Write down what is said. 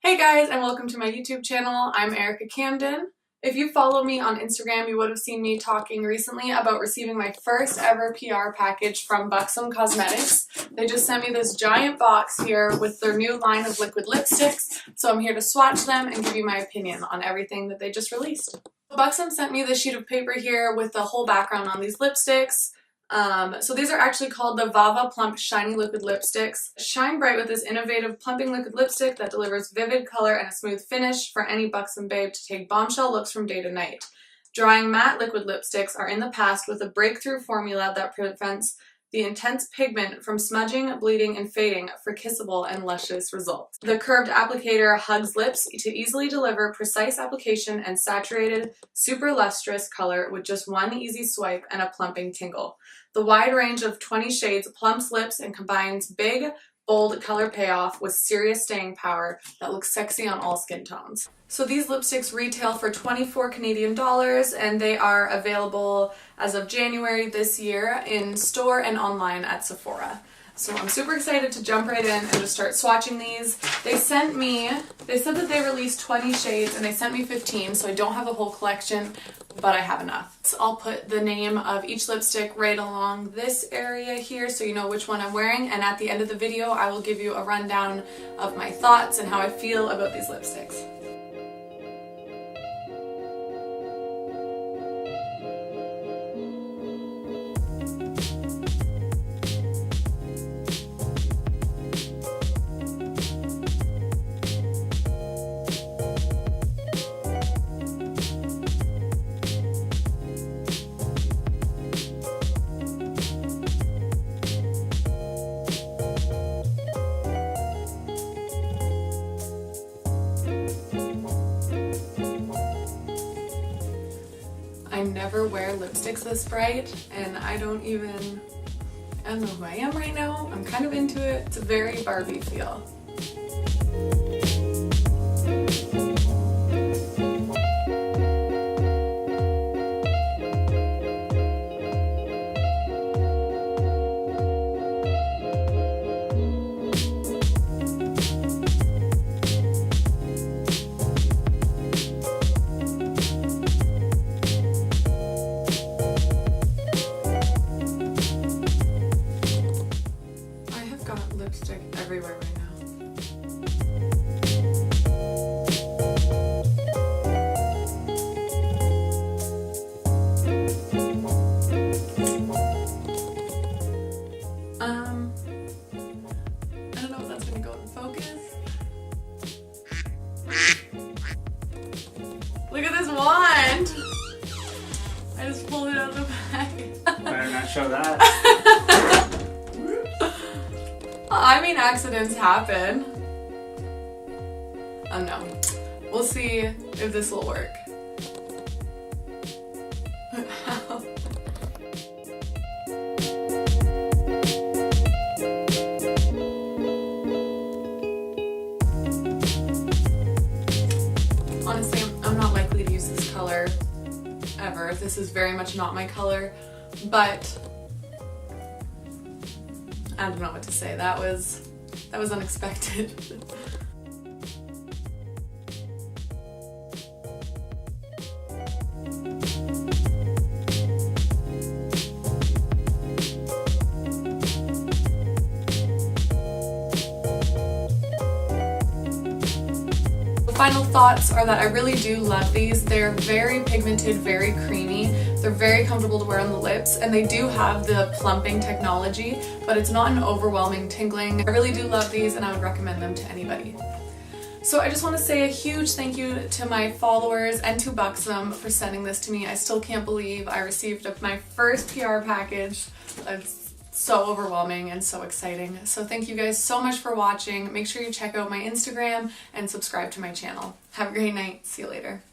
Hey guys, and welcome to my YouTube channel. I'm Erica Camden. If you follow me on Instagram, you would have seen me talking recently about receiving my first ever PR package from Buxom Cosmetics. They just sent me this giant box here with their new line of liquid lipsticks, so I'm here to swatch them and give you my opinion on everything that they just released. Buxom sent me this sheet of paper here with the whole background on these lipsticks. So these are actually called the Plump Shiny Liquid Lipsticks. Shine bright with this innovative plumping liquid lipstick that delivers vivid color and a smooth finish for any buxom babe to take bombshell looks from day to night. Drying matte liquid lipsticks are in the past with a breakthrough formula that prevents the intense pigment from smudging, bleeding, and fading for kissable and luscious results. The curved applicator hugs lips to easily deliver precise application and saturated, super lustrous color with just one easy swipe and a plumping tingle. The wide range of 20 shades plumps lips and combines big, bold color payoff with serious staying power that looks sexy on all skin tones. So these lipsticks retail for $24 Canadian and they are available as of January this year in store and online at Sephora. So I'm super excited to jump right in and just start swatching these. They said that they released 20 shades and they sent me 15, so I don't have a whole collection, but I have enough. So I'll put the name of each lipstick right along this area here so you know which one I'm wearing, and at the end of the video I will give you a rundown of my thoughts and how I feel about these lipsticks. I never wear lipsticks this bright, and I don't know who I am right now. I'm kind of into it. It's a very Barbie feel. Lipstick everywhere right now. I don't know if that's gonna go in focus. Look at this wand! I just pulled it out of the bag. Better not show that. I mean, accidents happen. Oh no. We'll see if this will work. Honestly, I'm not likely to use this color ever. This is very much not my color, but I don't know what to say. That was unexpected. Final thoughts are that I really do love these. They're very pigmented, very creamy. They're very comfortable to wear on the lips, and they do have the plumping technology, but it's not an overwhelming tingling. I really do love these, and I would recommend them to anybody. So I just want to say a huge thank you to my followers and to Buxom for sending this to me. I still can't believe I received my first PR package. It's so overwhelming and so exciting. So thank you guys so much for watching. Make sure you check out my Instagram and subscribe to my channel. Have a great night. See you later.